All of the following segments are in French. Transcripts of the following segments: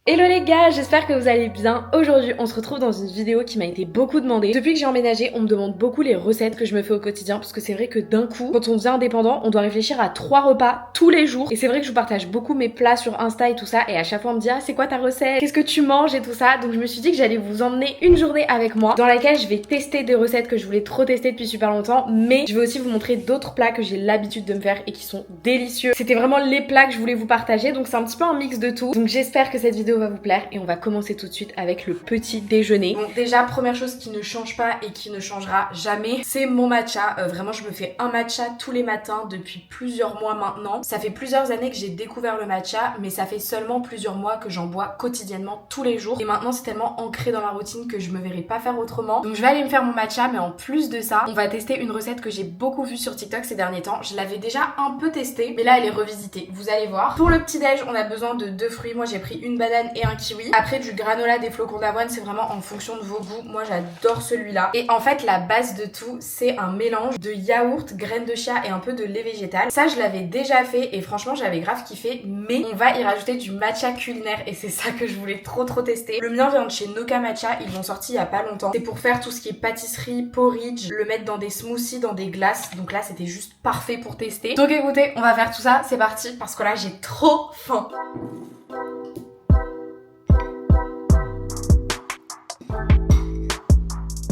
Hello les gars, j'espère que vous allez bien. Aujourd'hui, on se retrouve dans une vidéo qui m'a été beaucoup demandée. Depuis que j'ai emménagé, on me demande beaucoup les recettes que je me fais au quotidien parce que c'est vrai que d'un coup, quand on devient indépendant, on doit réfléchir à 3 repas tous les jours. Et c'est vrai que je vous partage beaucoup mes plats sur Insta et tout ça. Et à chaque fois, on me dit ah, c'est quoi ta recette? Qu'est-ce que tu manges et tout ça? Donc je me suis dit que j'allais vous emmener une journée avec moi dans laquelle je vais tester des recettes que je voulais trop tester depuis super longtemps. Mais je vais aussi vous montrer d'autres plats que j'ai l'habitude de me faire et qui sont délicieux. C'était vraiment les plats que je voulais vous partager. Donc c'est un petit peu un mix de tout. Donc j'espère que cette vidéo va vous plaire et on va commencer tout de suite avec le petit déjeuner. Bon, déjà, première chose qui ne change pas et qui ne changera jamais, c'est mon matcha. Vraiment, je me fais un matcha tous les matins depuis plusieurs mois maintenant. Ça fait plusieurs années que j'ai découvert le matcha, mais ça fait seulement plusieurs mois que j'en bois quotidiennement tous les jours. Et maintenant, c'est tellement ancré dans ma routine que je me verrai pas faire autrement. Donc je vais aller me faire mon matcha, mais en plus de ça, on va tester une recette que j'ai beaucoup vue sur TikTok ces derniers temps. Je l'avais déjà un peu testée, mais là, elle est revisitée. Vous allez voir. Pour le petit déj, on a besoin de 2 fruits. Moi, j'ai pris une banane et un kiwi. Après, du granola, des flocons d'avoine, c'est vraiment en fonction de vos goûts. Moi, j'adore celui-là. Et en fait, la base de tout, c'est un mélange de yaourt, graines de chia et un peu de lait végétal. Ça, je l'avais déjà fait et franchement, j'avais grave kiffé. Mais on va y rajouter du matcha culinaire et c'est ça que je voulais trop tester. Le mien vient de chez Noka Matcha. Ils l'ont sorti il y a pas longtemps. C'est pour faire tout ce qui est pâtisserie, porridge, le mettre dans des smoothies, dans des glaces. Donc là, c'était juste parfait pour tester. Donc écoutez, on va faire tout ça. C'est parti parce que là, j'ai trop faim.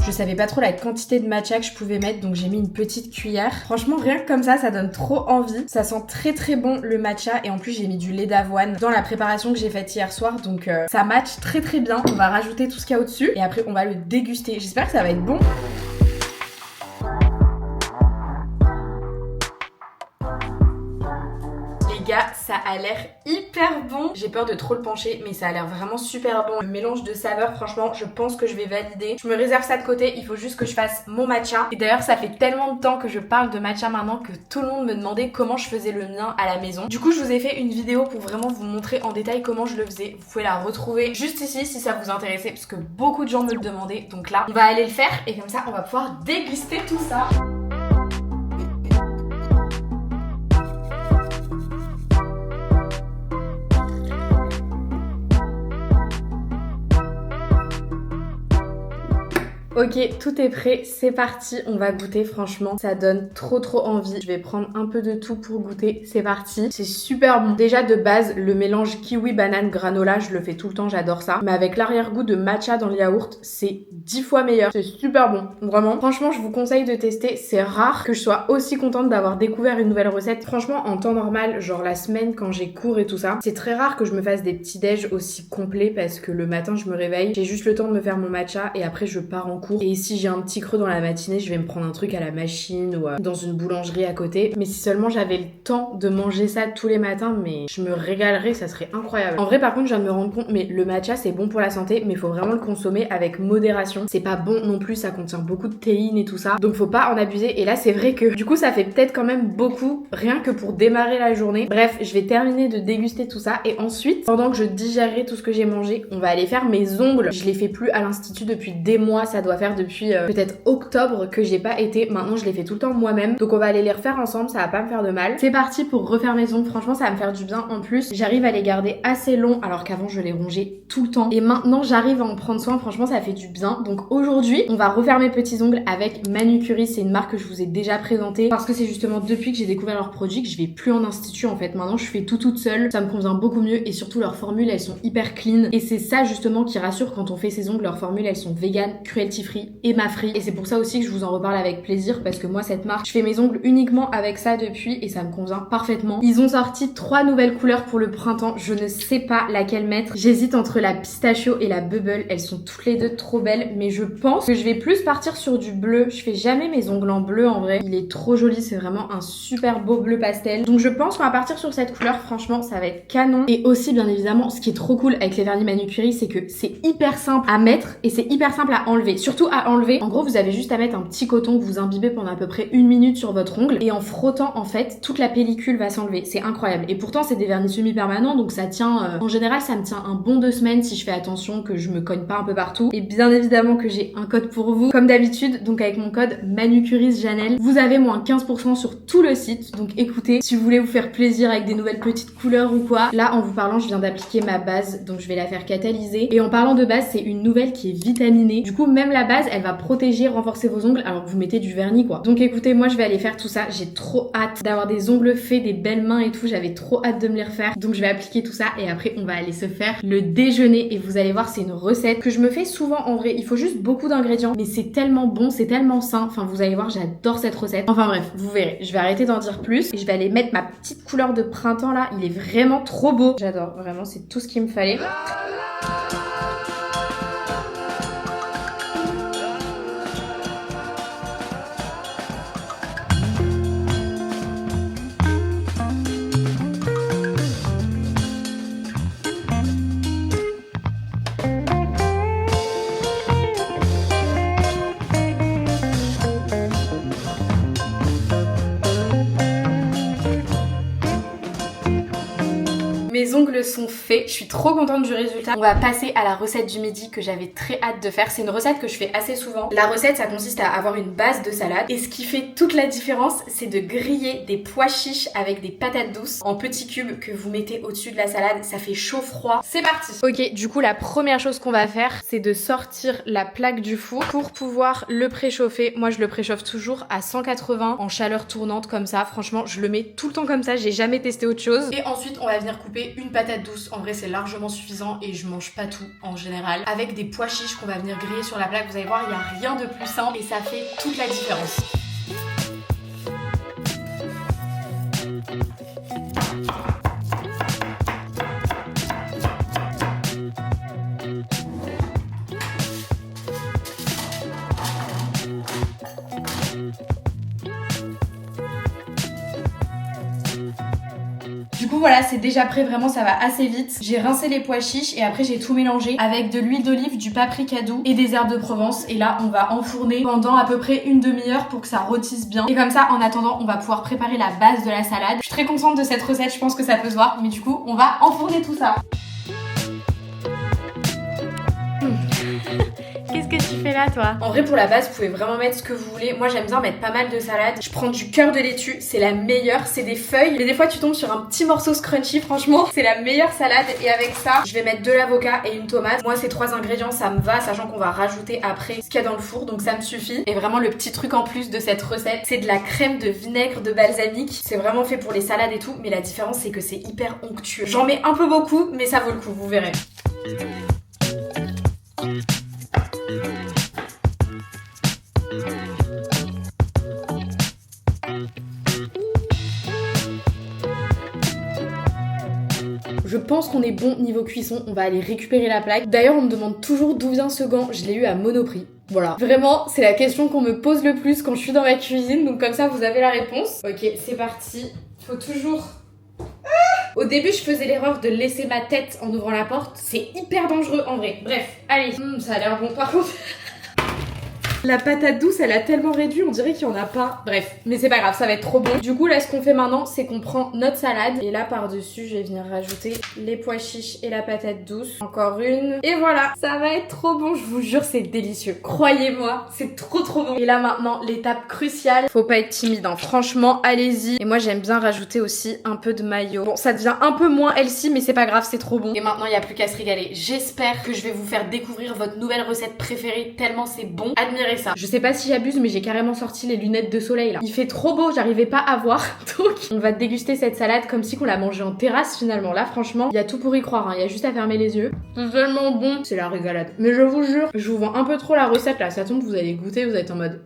Je savais pas trop la quantité de matcha que je pouvais mettre, donc j'ai mis une petite cuillère. Franchement, rien que comme ça donne trop envie. Ça sent très bon le matcha et en plus j'ai mis du lait d'avoine dans la préparation que j'ai faite hier soir, donc ça match très bien. On va rajouter tout ce qu'il y a au-dessus et après on va le déguster. J'espère que ça va être bon. Gars, ça a l'air hyper bon. J'ai peur de trop le pencher, mais ça a l'air vraiment super bon. Le mélange de saveurs, franchement, je pense que je vais valider. Je me réserve ça de côté, il faut juste que je fasse mon matcha. Et d'ailleurs, ça fait tellement de temps que je parle de matcha maintenant que tout le monde me demandait comment je faisais le mien à la maison. Du coup, je vous ai fait une vidéo pour vraiment vous montrer en détail comment je le faisais. Vous pouvez la retrouver juste ici si ça vous intéressait, parce que beaucoup de gens me le demandaient. Donc là, on va aller le faire et comme ça, on va pouvoir déguster tout ça. Ok, tout est prêt, c'est parti, on va goûter. Franchement, ça donne trop envie. Je vais prendre un peu de tout pour goûter, c'est parti. C'est super bon. Déjà de base, le mélange kiwi, banane, granola, je le fais tout le temps, j'adore ça. Mais avec l'arrière-goût de matcha dans le yaourt, c'est 10 fois meilleur. C'est super bon, vraiment. Franchement, je vous conseille de tester. C'est rare que je sois aussi contente d'avoir découvert une nouvelle recette. Franchement, en temps normal, genre la semaine quand j'ai cours et tout ça, c'est très rare que je me fasse des petits déj aussi complets parce que le matin, je me réveille, j'ai juste le temps de me faire mon matcha et après, je pars en cours. Et si j'ai un petit creux dans la matinée, je vais me prendre un truc à la machine ou dans une boulangerie à côté. Mais si seulement j'avais le temps de manger ça tous les matins, mais je me régalerais, ça serait incroyable. En vrai, par contre, je viens de me rendre compte, mais le matcha, c'est bon pour la santé, mais il faut vraiment le consommer avec modération. C'est pas bon non plus, ça contient beaucoup de théine et tout ça. Donc faut pas en abuser. Et là, c'est vrai que du coup, ça fait peut-être quand même beaucoup, rien que pour démarrer la journée. Bref, je vais terminer de déguster tout ça. Et ensuite, pendant que je digérerai tout ce que j'ai mangé, on va aller faire mes ongles. Je les fais plus à l'institut depuis des mois, ça doit faire depuis peut-être octobre que j'ai pas été. Maintenant je les fais tout le temps moi-même, donc on va aller les refaire ensemble, ça va pas me faire de mal. C'est parti pour refaire mes ongles. Franchement ça va me faire du bien. En plus j'arrive à les garder assez longs alors qu'avant je les rongeais tout le temps et maintenant j'arrive à en prendre soin. Franchement ça fait du bien. Donc aujourd'hui on va refaire mes petits ongles avec Manucurie. C'est une marque que je vous ai déjà présentée parce que c'est justement depuis que j'ai découvert leurs produits que je vais plus en institut en fait. Maintenant je fais tout toute seule, ça me convient beaucoup mieux et surtout leurs formules elles sont hyper clean et c'est ça justement qui rassure quand on fait ses ongles. Leurs formules elles sont vegan, cruelty free et Mafree et c'est pour ça aussi que je vous en reparle avec plaisir parce que moi cette marque je fais mes ongles uniquement avec ça depuis et ça me convient parfaitement. Ils ont sorti 3 nouvelles couleurs pour le printemps, je ne sais pas laquelle mettre. J'hésite entre la pistachio et la bubble, elles sont toutes les deux trop belles mais je pense que je vais plus partir sur du bleu. Je fais jamais mes ongles en bleu en vrai, il est trop joli, c'est vraiment un super beau bleu pastel. Donc je pense qu'on va partir sur cette couleur, franchement ça va être canon. Et aussi bien évidemment ce qui est trop cool avec les vernis Manucurie c'est que c'est hyper simple à mettre et c'est hyper simple à enlever. Surtout surtout à enlever. En gros, vous avez juste à mettre un petit coton que vous imbibez pendant à peu près 1 minute sur votre ongle et en frottant en fait, toute la pellicule va s'enlever. C'est incroyable. Et pourtant, c'est des vernis semi-permanents donc ça tient, en général, ça me tient un bon 2 semaines si je fais attention que je me cogne pas un peu partout. Et bien évidemment que j'ai un code pour vous, comme d'habitude, donc avec mon code MANUCURISJANEL, vous avez moins 15% sur tout le site. Donc écoutez, si vous voulez vous faire plaisir avec des nouvelles petites couleurs ou quoi, là en vous parlant, je viens d'appliquer ma base, donc je vais la faire catalyser. Et en parlant de base, c'est une nouvelle qui est vitaminée. Du coup, même la base, elle va protéger, renforcer vos ongles alors que vous mettez du vernis quoi. Donc écoutez, moi je vais aller faire tout ça. J'ai trop hâte d'avoir des ongles faits, des belles mains et tout. J'avais trop hâte de me les refaire. Donc je vais appliquer tout ça et après on va aller se faire le déjeuner et vous allez voir, c'est une recette que je me fais souvent en vrai. Il faut juste beaucoup d'ingrédients, mais c'est tellement bon, c'est tellement sain. Enfin, vous allez voir, j'adore cette recette. Enfin bref, vous verrez. Je vais arrêter d'en dire plus et je vais aller mettre ma petite couleur de printemps là. Il est vraiment trop beau. J'adore, vraiment, c'est tout ce qu'il me fallait. Mes ongles sont faits, je suis trop contente du résultat. On va passer à la recette du midi que j'avais très hâte de faire. C'est une recette que je fais assez souvent. La recette, ça consiste à avoir une base de salade. Et ce qui fait toute la différence, c'est de griller des pois chiches avec des patates douces en petits cubes que vous mettez au-dessus de la salade. Ça fait chaud-froid. C'est parti! Ok, du coup, la première chose qu'on va faire, c'est de sortir la plaque du four pour pouvoir le préchauffer. Moi, je le préchauffe toujours à 180 en chaleur tournante comme ça. Franchement, je le mets tout le temps comme ça. J'ai jamais testé autre chose. Et ensuite, on va venir couper une patate douce, en vrai c'est largement suffisant et je mange pas tout en général, avec des pois chiches qu'on va venir griller sur la plaque. Vous allez voir, il n'y a rien de plus simple et ça fait toute la différence. Du coup voilà, c'est déjà prêt, vraiment ça va assez vite. J'ai rincé les pois chiches et après j'ai tout mélangé avec de l'huile d'olive, du paprika doux et des herbes de Provence. Et là on va enfourner pendant à peu près une demi-heure pour que ça rôtisse bien. Et comme ça en attendant on va pouvoir préparer la base de la salade. Je suis très contente de cette recette, je pense que ça peut se voir. Mais du coup on va enfourner tout ça. Qu'est-ce que tu fais là toi? En vrai pour la base vous pouvez vraiment mettre ce que vous voulez. Moi j'aime bien mettre pas mal de salade. Je prends du cœur de laitue, c'est la meilleure. C'est des feuilles mais des fois tu tombes sur un petit morceau scrunchy. Franchement c'est la meilleure salade. Et avec ça je vais mettre de l'avocat et une tomate. Moi ces 3 ingrédients ça me va, sachant qu'on va rajouter après ce qu'il y a dans le four, donc ça me suffit. Et vraiment le petit truc en plus de cette recette, c'est de la crème de vinaigre de balsamique. C'est vraiment fait pour les salades et tout, mais la différence c'est que c'est hyper onctueux. J'en mets un peu beaucoup mais ça vaut le coup, vous verrez. Je pense qu'on est bon niveau cuisson, on va aller récupérer la plaque. D'ailleurs on me demande toujours d'où vient ce gant, je l'ai eu à Monoprix. Voilà, vraiment c'est la question qu'on me pose le plus quand je suis dans ma cuisine, donc comme ça vous avez la réponse. Ok, c'est parti, faut toujours... Au début je faisais l'erreur de laisser ma tête en ouvrant la porte, c'est hyper dangereux en vrai. Bref, allez, ça a l'air bon par contre. La patate douce, elle a tellement réduit, on dirait qu'il y en a pas. Bref, mais c'est pas grave, ça va être trop bon. Du coup, là, ce qu'on fait maintenant, c'est qu'on prend notre salade. Et là, par-dessus, je vais venir rajouter les pois chiches et la patate douce. Encore une. Et voilà, ça va être trop bon, je vous jure, c'est délicieux. Croyez-moi, c'est trop bon. Et là, maintenant, l'étape cruciale. Faut pas être timide, hein. Franchement, allez-y. Et moi, j'aime bien rajouter aussi un peu de mayo. Bon, ça devient un peu moins healthy, mais c'est pas grave, c'est trop bon. Et maintenant, il n'y a plus qu'à se régaler. J'espère que je vais vous faire découvrir votre nouvelle recette préférée, tellement c'est bon. Admirez ça. Je sais pas si j'abuse mais j'ai carrément sorti les lunettes de soleil là. Il fait trop beau, j'arrivais pas à voir. Donc on va déguster cette salade comme si qu'on la mangeait en terrasse finalement. Là franchement, il y a tout pour y croire, hein. Il y a juste à fermer les yeux. C'est tellement bon, c'est la régalade. Mais je vous jure, je vous vends un peu trop la recette là. Ça tombe, vous allez goûter, vous allez être en mode...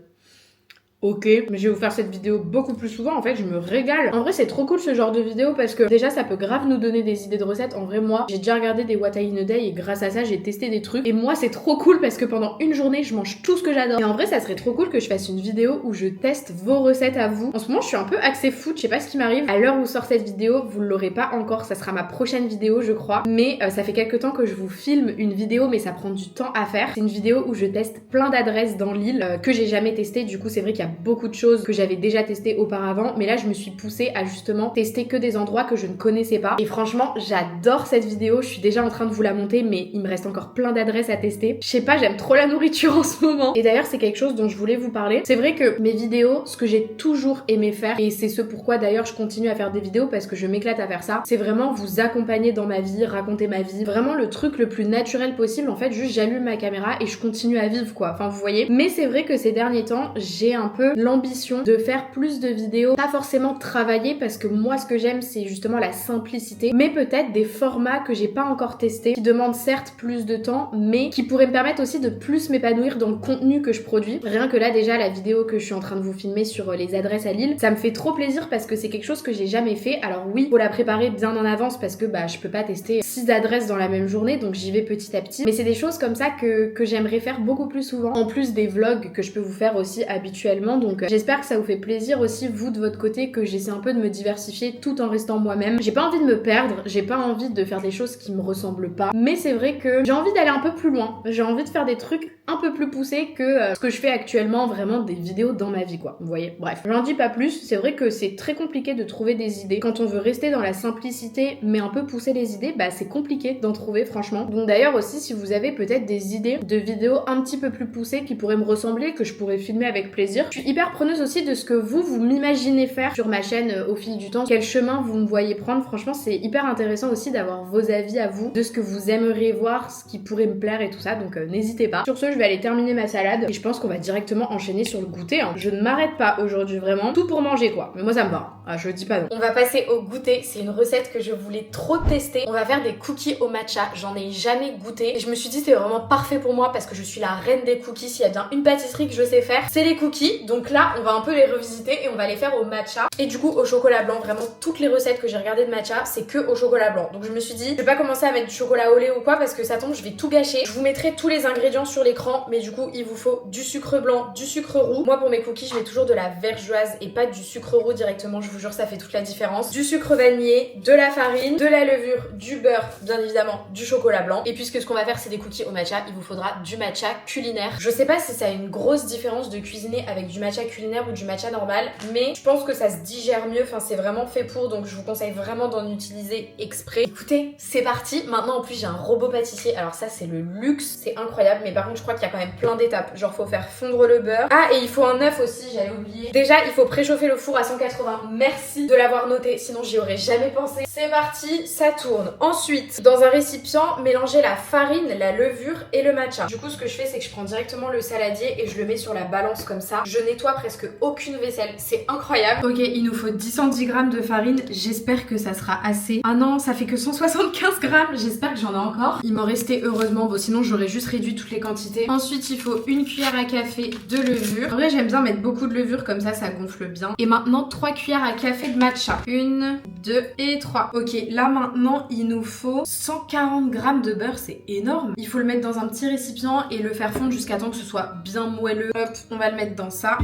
Ok, mais je vais vous faire cette vidéo beaucoup plus souvent, en fait je me régale. En vrai c'est trop cool ce genre de vidéo parce que déjà ça peut grave nous donner des idées de recettes. En vrai moi j'ai déjà regardé des What I In A Day et grâce à ça j'ai testé des trucs. Et moi c'est trop cool parce que pendant une journée je mange tout ce que j'adore. Et en vrai ça serait trop cool que je fasse une vidéo où je teste vos recettes à vous. En ce moment je suis un peu axée food, je sais pas ce qui m'arrive. À l'heure où sort cette vidéo, vous l'aurez pas encore, ça sera ma prochaine vidéo je crois. Mais ça fait quelques temps que je vous filme une vidéo mais ça prend du temps à faire. C'est une vidéo où je teste plein d'adresses dans l'île que j'ai jamais testées. Du coup c'est vrai qu'il y a beaucoup de choses que j'avais déjà testé auparavant, mais là je me suis poussée à justement tester que des endroits que je ne connaissais pas. Et franchement j'adore cette vidéo, je suis déjà en train de vous la monter, mais il me reste encore plein d'adresses à tester. Je sais pas, j'aime trop la nourriture en ce moment. Et d'ailleurs c'est quelque chose dont je voulais vous parler. C'est vrai que mes vidéos, ce que j'ai toujours aimé faire, et c'est ce pourquoi d'ailleurs je continue à faire des vidéos parce que je m'éclate à faire ça, c'est vraiment vous accompagner dans ma vie, raconter ma vie, vraiment le truc le plus naturel possible. En fait juste j'allume ma caméra et je continue à vivre quoi, enfin vous voyez. Mais c'est vrai que ces derniers temps j'ai un peu l'ambition de faire plus de vidéos, pas forcément travailler parce que moi ce que j'aime c'est justement la simplicité, mais peut-être des formats que j'ai pas encore testés, qui demandent certes plus de temps, mais qui pourraient me permettre aussi de plus m'épanouir dans le contenu que je produis. Rien que là déjà la vidéo que je suis en train de vous filmer sur les adresses à Lille, ça me fait trop plaisir parce que c'est quelque chose que j'ai jamais fait. Alors oui, faut la préparer bien en avance parce que je peux pas tester 6 adresses dans la même journée, donc j'y vais petit à petit. Mais c'est des choses comme ça que j'aimerais faire beaucoup plus souvent, en plus des vlogs que je peux vous faire aussi habituellement. Donc j'espère que ça vous fait plaisir aussi vous de votre côté, que j'essaie un peu de me diversifier tout en restant moi-même. J'ai pas envie de me perdre, j'ai pas envie de faire des choses qui me ressemblent pas, mais c'est vrai que j'ai envie d'aller un peu plus loin, j'ai envie de faire des trucs un peu plus poussés que ce que je fais actuellement, vraiment des vidéos dans ma vie quoi, vous voyez. Bref, j'en dis pas plus, c'est vrai que c'est très compliqué de trouver des idées. Quand on veut rester dans la simplicité mais un peu pousser les idées, c'est compliqué d'en trouver franchement. Donc d'ailleurs aussi si vous avez peut-être des idées de vidéos un petit peu plus poussées qui pourraient me ressembler, que je pourrais filmer avec plaisir, je suis hyper preneuse aussi de ce que vous m'imaginez faire sur ma chaîne au fil du temps, quel chemin vous me voyez prendre. Franchement c'est hyper intéressant aussi d'avoir vos avis à vous, de ce que vous aimeriez voir, ce qui pourrait me plaire et tout ça, donc n'hésitez pas. Sur ce je vais aller terminer ma salade et je pense qu'on va directement enchaîner sur le goûter hein. Je ne m'arrête pas aujourd'hui vraiment, tout pour manger quoi, mais moi ça me va, je dis pas non. On va passer au goûter, c'est une recette que je voulais trop tester. On va faire des cookies au matcha, j'en ai jamais goûté et je me suis dit c'est vraiment parfait pour moi parce que je suis la reine des cookies. S'il y a bien une pâtisserie que je sais faire, c'est les cookies. Donc là on va un peu les revisiter et on va les faire au matcha et du coup au chocolat blanc. Vraiment toutes les recettes que j'ai regardées de matcha c'est que au chocolat blanc. Donc je me suis dit je vais pas commencer à mettre du chocolat au lait ou quoi parce que ça tombe, je vais tout gâcher. Je vous mettrai tous les ingrédients sur l'écran, mais du coup il vous faut du sucre blanc, du sucre roux. Moi pour mes cookies je mets toujours de la vergeoise et pas du sucre roux directement, je vous jure ça fait toute la différence. Du sucre vanillé, de la farine, de la levure, du beurre, bien évidemment du chocolat blanc. Et puisque ce qu'on va faire c'est des cookies au matcha, il vous faudra du matcha culinaire. Je sais pas si ça a une grosse différence de cuisiner avec du matcha culinaire ou du matcha normal, mais je pense que ça se digère mieux, enfin c'est vraiment fait pour, donc je vous conseille vraiment d'en utiliser exprès. Écoutez, c'est parti. Maintenant en plus j'ai un robot pâtissier, alors ça c'est le luxe, c'est incroyable, mais par contre je crois qu'il y a quand même plein d'étapes, genre faut faire fondre le beurre. Ah et il faut un œuf aussi, j'avais oublié. Déjà il faut préchauffer le four à 180, merci de l'avoir noté, sinon j'y aurais jamais pensé. C'est parti, ça tourne. Ensuite, dans un récipient, mélangez la farine, la levure et le matcha. Du coup ce que je fais c'est que je prends directement le saladier et je le mets sur la balance comme ça. Je nettoie presque aucune vaisselle, c'est incroyable. Ok, il nous faut 10 g de farine, j'espère que ça sera assez. Ah non, ça fait que 175 grammes, j'espère que j'en ai encore. Il m'en restait heureusement, bon sinon j'aurais juste réduit toutes les quantités. Ensuite il faut une cuillère à café de levure. En vrai j'aime bien mettre beaucoup de levure comme ça gonfle bien. Et maintenant 3 cuillères à café de matcha. 1, 2 et 3. Ok, là maintenant il nous faut 140 g de beurre, c'est énorme. Il faut le mettre dans un petit récipient et le faire fondre jusqu'à temps que ce soit bien moelleux. Hop, on va le mettre dans ça.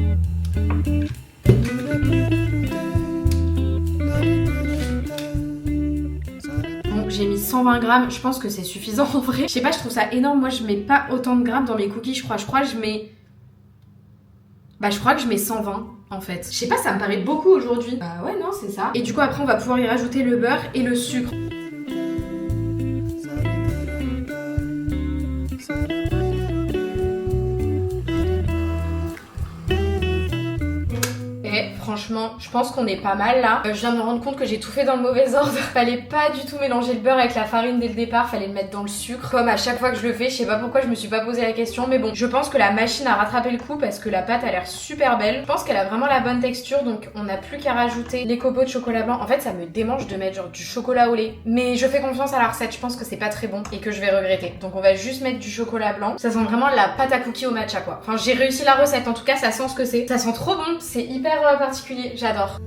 Bon, j'ai mis 120 grammes, je pense que c'est suffisant en vrai. Je sais pas, je trouve ça énorme. Moi, je mets pas autant de grammes dans mes cookies, je crois. Je crois que je mets 120 en fait. Je sais pas, ça me paraît beaucoup aujourd'hui. Bah ouais, non, c'est ça. Et du coup, après, on va pouvoir y rajouter le beurre et le sucre. franchement, je pense qu'on est pas mal là. Je viens de me rendre compte que j'ai tout fait dans le mauvais ordre. Fallait pas du tout mélanger le beurre avec la farine dès le départ, fallait le mettre dans le sucre. Comme à chaque fois que je le fais, je sais pas pourquoi je me suis pas posé la question, mais bon, je pense que la machine a rattrapé le coup parce que la pâte a l'air super belle. Je pense qu'elle a vraiment la bonne texture, donc on n'a plus qu'à rajouter les copeaux de chocolat blanc. En fait, ça me démange de mettre genre du chocolat au lait, mais je fais confiance à la recette, je pense que c'est pas très bon et que je vais regretter. Donc on va juste mettre du chocolat blanc. Ça sent vraiment la pâte à cookies au matcha quoi. Enfin, j'ai réussi la recette, en tout cas ça sent ce que c'est. Ça sent trop bon, c'est hyper particulier, j'adore.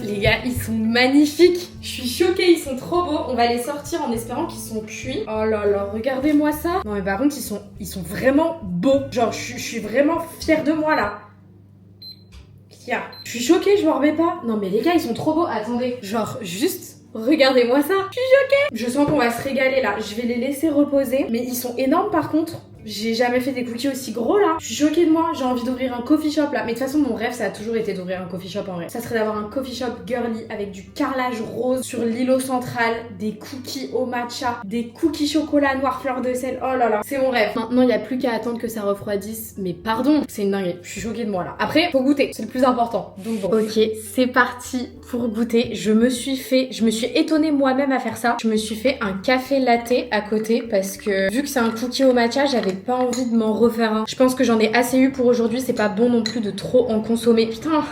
Les gars, ils sont magnifiques. Je suis choquée, ils sont trop beaux. On va les sortir en espérant qu'ils sont cuits. Oh là là, regardez-moi ça. Non mais par contre, ils sont vraiment beaux. Genre, je suis vraiment fière de moi là. Tiens, je suis choquée, je m'en remets pas. Non mais les gars, ils sont trop beaux. Attendez, genre juste... regardez-moi ça. Je suis choquée. Je sens qu'on va se régaler là. Je vais les laisser reposer. Mais ils sont énormes par contre. J'ai jamais fait des cookies aussi gros là. Je suis choquée de moi. J'ai envie d'ouvrir un coffee shop là. Mais de toute façon, mon rêve, ça a toujours été d'ouvrir un coffee shop en vrai. Ça serait d'avoir un coffee shop girly avec du carrelage rose sur l'îlot central, des cookies au matcha, des cookies chocolat noir fleur de sel. Oh là là, c'est mon rêve. Maintenant, il n'y a plus qu'à attendre que ça refroidisse. Mais pardon, c'est une dinguerie. Je suis choquée de moi là. Après, faut goûter. C'est le plus important. Donc bon. Ok, c'est parti pour goûter. Je me suis étonnée moi-même à faire ça. Je me suis fait un café latte à côté parce que vu que c'est un cookie au matcha, j'avais pas envie de m'en refaire un. Je pense que j'en ai assez eu pour aujourd'hui. C'est pas bon non plus de trop en consommer. Putain.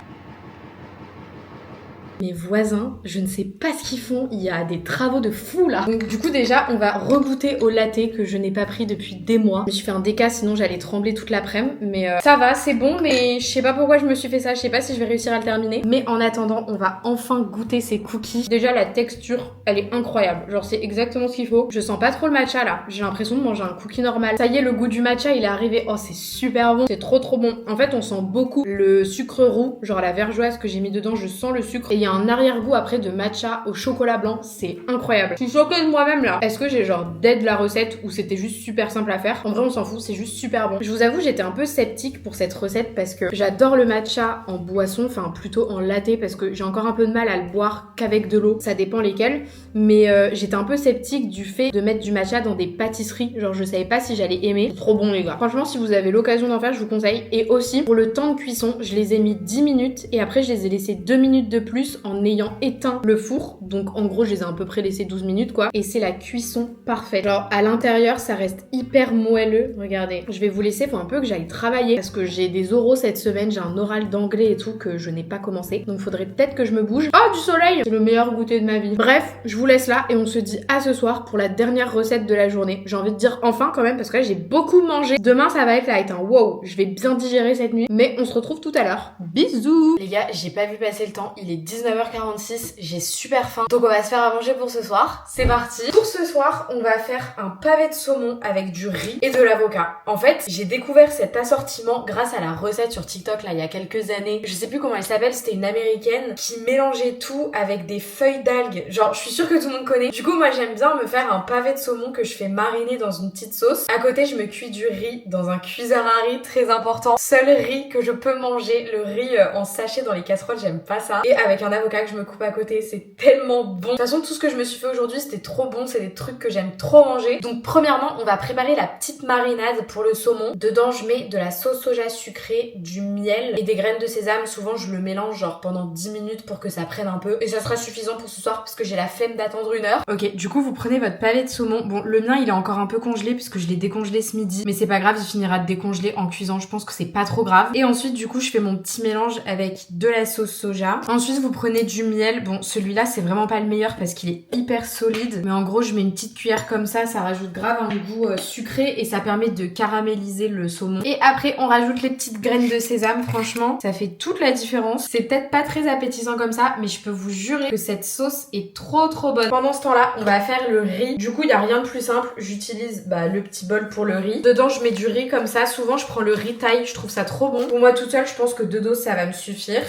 Mes voisins, je ne sais pas ce qu'ils font, il y a des travaux de fou là. Donc du coup déjà, on va regoûter au latte que je n'ai pas pris depuis des mois. Je me suis fait un déca, sinon j'allais trembler toute l'après-midi. Mais ça va, c'est bon, mais je sais pas pourquoi je me suis fait ça, je sais pas si je vais réussir à le terminer. Mais en attendant, on va enfin goûter ces cookies. Déjà la texture, elle est incroyable. Genre c'est exactement ce qu'il faut. Je sens pas trop le matcha là. J'ai l'impression de manger un cookie normal. Ça y est, le goût du matcha, il est arrivé. Oh, c'est super bon. C'est trop bon. En fait, on sent beaucoup le sucre roux, genre la vergeoise que j'ai mis dedans, je sens le sucre. Et il y a un arrière-goût après de matcha au chocolat blanc, c'est incroyable. Je suis choquée de moi-même là. Est-ce que j'ai genre dead la recette ou c'était juste super simple à faire? En vrai on s'en fout, c'est juste super bon. Je vous avoue j'étais un peu sceptique pour cette recette parce que j'adore le matcha en boisson, enfin plutôt en latte parce que j'ai encore un peu de mal à le boire qu'avec de l'eau, ça dépend lesquels. Mais j'étais un peu sceptique du fait de mettre du matcha dans des pâtisseries, genre je savais pas si j'allais aimer. C'est trop bon les gars. Franchement si vous avez l'occasion d'en faire je vous conseille. Et aussi pour le temps de cuisson, je les ai mis 10 minutes et après je les ai laissés 2 minutes de plus en ayant éteint le four. Donc en gros je les ai à peu près laissés 12 minutes quoi. Et c'est la cuisson parfaite. Genre à l'intérieur ça reste hyper moelleux. Regardez. Je vais vous laisser, faut un peu que j'aille travailler parce que j'ai des oraux cette semaine. J'ai un oral d'anglais et tout que je n'ai pas commencé. Donc faudrait peut-être que je me bouge. Oh du soleil! C'est le meilleur goûter de ma vie. Bref, je vous laisse là et on se dit à ce soir pour la dernière recette de la journée. J'ai envie de dire enfin quand même parce que là j'ai beaucoup mangé. Demain ça va être light hein. Wow, je vais bien digérer cette nuit. Mais on se retrouve tout à l'heure. Bisous! Les gars, j'ai pas vu passer le temps. Il est 19h46. J'ai super faim. Donc on va se faire à manger pour ce soir. C'est parti. Pour ce soir, on va faire un pavé de saumon avec du riz et de l'avocat. En fait, j'ai découvert cet assortiment grâce à la recette sur TikTok là il y a quelques années. Je sais plus comment elle s'appelle, c'était une américaine qui mélangeait tout avec des feuilles d'algues. Genre, je suis sûre que tout le monde connaît. Du coup, moi j'aime bien me faire un pavé de saumon que je fais mariner dans une petite sauce. À côté, je me cuis du riz dans un cuiseur à riz, très important. Seul riz que je peux manger, le riz en sachet dans les casseroles, j'aime pas ça. Et avec un avocat que je me coupe à côté, c'est tellement bon. De toute façon, tout ce que je me suis fait aujourd'hui, c'était trop bon. C'est des trucs que j'aime trop manger. Donc premièrement, on va préparer la petite marinade pour le saumon. Dedans, je mets de la sauce soja sucrée, du miel et des graines de sésame. Souvent, je le mélange genre pendant 10 minutes pour que ça prenne un peu. Et ça sera suffisant pour ce soir parce que j'ai la flemme d'attendre 1 heure. Ok, du coup, vous prenez votre pavé de saumon. Bon, le mien, il est encore un peu congelé puisque je l'ai décongelé ce midi. Mais c'est pas grave, il finira de décongeler en cuisant. Je pense que c'est pas trop grave. Et ensuite, du coup, je fais mon petit mélange avec de la sauce soja. Ensuite, vous prenez du miel. Bon, celui-là, c'est vraiment pas le meilleur parce qu'il est hyper solide. Mais en gros, je mets une petite cuillère comme ça rajoute grave un goût sucré et ça permet de caraméliser le saumon. Et après, on rajoute les petites graines de sésame. Franchement, ça fait toute la différence. C'est peut-être pas très appétissant comme ça, mais je peux vous jurer que cette sauce est trop bonne. Pendant ce temps-là, on va faire le riz. Du coup, il y a rien de plus simple. J'utilise le petit bol pour le riz. Dedans, je mets du riz comme ça. Souvent, je prends le riz taille. Je trouve ça trop bon. Pour moi toute seule, je pense que 2 doses, ça va me suffire.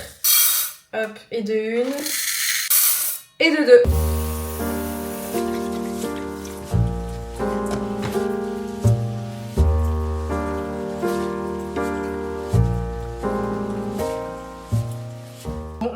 Hop, et de une. Et de deux.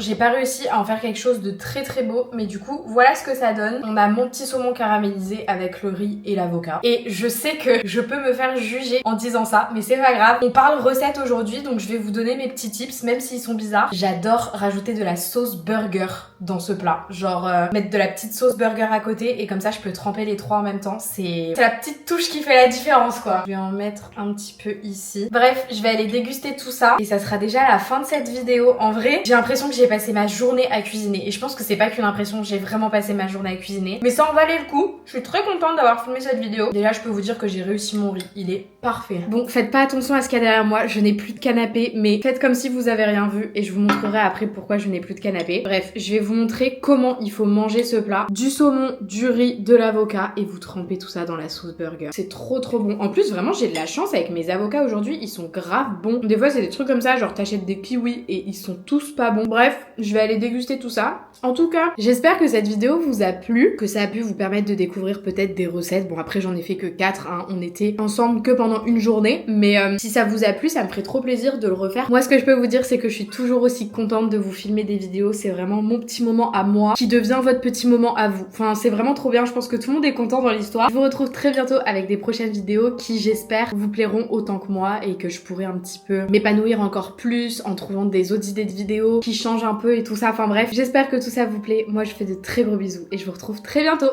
j'ai pas réussi à en faire quelque chose de très beau, mais du coup voilà ce que ça donne. On a mon petit saumon caramélisé avec le riz et l'avocat. Et je sais que je peux me faire juger en disant ça, mais c'est pas grave. On parle recette aujourd'hui, donc je vais vous donner mes petits tips, même s'ils sont bizarres. J'adore rajouter de la sauce burger dans ce plat. Genre mettre de la petite sauce burger à côté et comme ça je peux tremper les trois en même temps. C'est la petite touche qui fait la différence quoi. Je vais en mettre un petit peu ici. Bref, je vais aller déguster tout ça et ça sera déjà la fin de cette vidéo. En vrai, j'ai l'impression que j'ai passé ma journée à cuisiner et je pense que c'est pas qu'une impression, j'ai vraiment passé ma journée à cuisiner. Mais ça en valait le coup. Je suis très contente d'avoir filmé cette vidéo. Déjà, je peux vous dire que j'ai réussi mon riz. Il est parfait. Bon, faites pas attention à ce qu'il y a derrière moi. Je n'ai plus de canapé, mais faites comme si vous avez rien vu et je vous montrerai après pourquoi je n'ai plus de canapé. Bref, je vais vous montrer comment il faut manger ce plat. Du saumon, du riz, de l'avocat et vous trempez tout ça dans la sauce burger. C'est trop bon. En plus, vraiment, j'ai de la chance avec mes avocats aujourd'hui. Ils sont grave bons. Des fois, c'est des trucs comme ça, genre t'achètes des kiwis et ils sont tous pas bons. Bref, je vais aller déguster tout ça. En tout cas, j'espère que cette vidéo vous a plu, que ça a pu vous permettre de découvrir peut-être des recettes. Bon, après, j'en ai fait que 4, hein. On était ensemble que pendant une journée. Mais si ça vous a plu, ça me ferait trop plaisir de le refaire. Moi, ce que je peux vous dire, c'est que je suis toujours aussi contente de vous filmer des vidéos. C'est vraiment mon petit moment à moi qui devient votre petit moment à vous. Enfin, c'est vraiment trop bien. Je pense que tout le monde est content dans l'histoire. Je vous retrouve très bientôt avec des prochaines vidéos qui, j'espère, vous plairont autant que moi et que je pourrai un petit peu m'épanouir encore plus en trouvant des autres idées de vidéos qui changent un peu et tout ça. Enfin bref, j'espère que tout ça vous plaît. Moi, je fais de très gros bisous et je vous retrouve très bientôt.